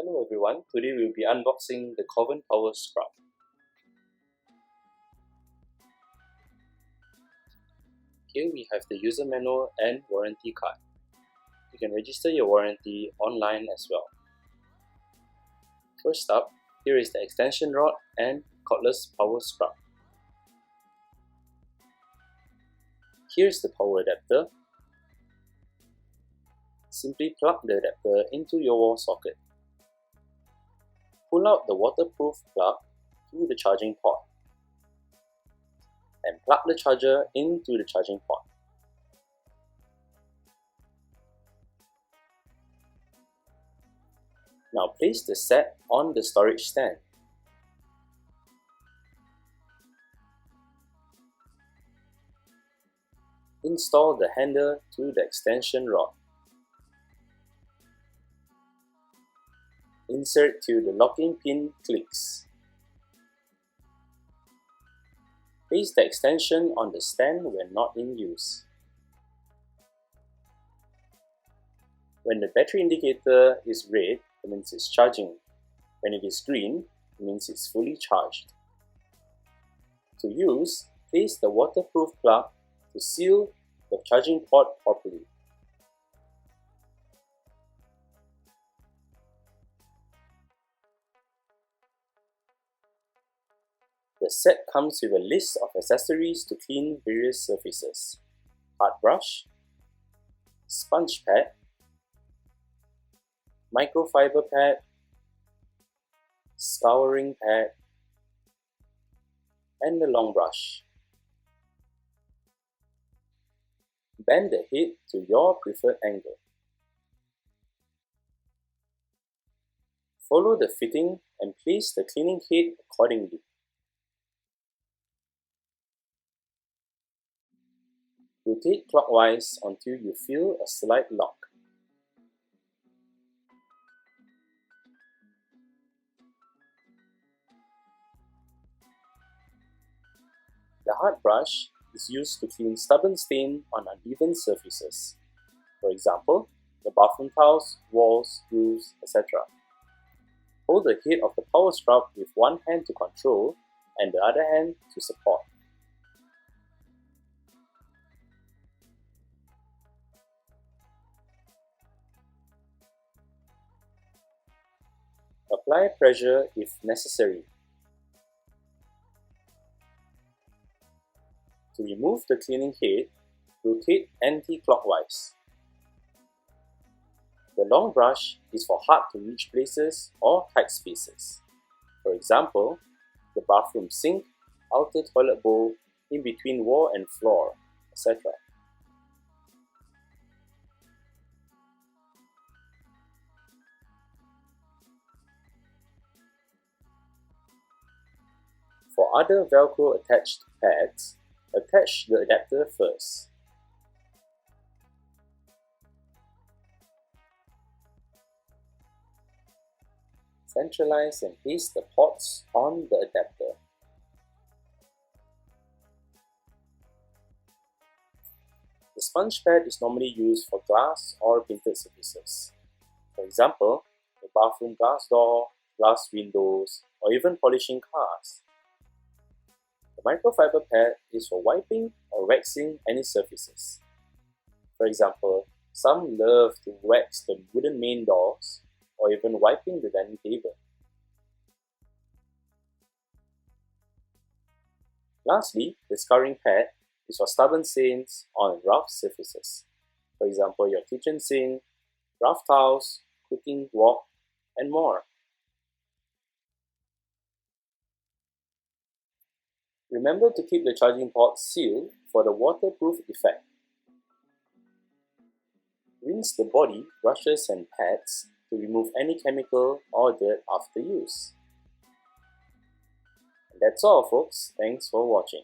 Hello everyone, today we'll be unboxing the Corvan Power Scrub. Here we have the user manual and warranty card. You can register your warranty online as well. First up, here is the extension rod and Cordless Power Scrub. Here's the power adapter. Simply plug the adapter into your wall socket. Pull out the waterproof plug to the charging port and plug the charger into the charging port. Now place the set on the storage stand. Install the handle to the extension rod. Insert till the locking pin clicks. Place the extension on the stand when not in use. When the battery indicator is red, it means it's charging. When it is green, it means it's fully charged. To use, place the waterproof plug to seal the charging port properly. The set comes with a list of accessories to clean various surfaces: hard brush, sponge pad, microfiber pad, scouring pad, and the long brush. Bend the head to your preferred angle. Follow the fitting and place the cleaning head accordingly. Rotate clockwise until you feel a slight lock. The hard brush is used to clean stubborn stain on uneven surfaces. For example, the bathroom tiles, walls, roofs, etc. Hold the head of the power scrub with one hand to control and the other hand to support. Apply pressure if necessary. To remove the cleaning head, rotate anti-clockwise. The long brush is for hard-to-reach places or tight spaces. For example, the bathroom sink, outer toilet bowl, in between wall and floor, etc. For other Velcro attached pads, attach the adapter first. Centralize and paste the ports on the adapter. The sponge pad is normally used for glass or painted surfaces. For example, the bathroom glass door, glass windows, or even polishing cars. The microfiber pad is for wiping or waxing any surfaces. For example, some love to wax the wooden main doors or even wiping the dining table. Lastly, the scouring pad is for stubborn stains on rough surfaces. For example, your kitchen sink, rough tiles, cooking wok, and more. Remember to keep the charging port sealed for the waterproof effect. Rinse the body, brushes and pads to remove any chemical or dirt after use. And that's all folks, thanks for watching.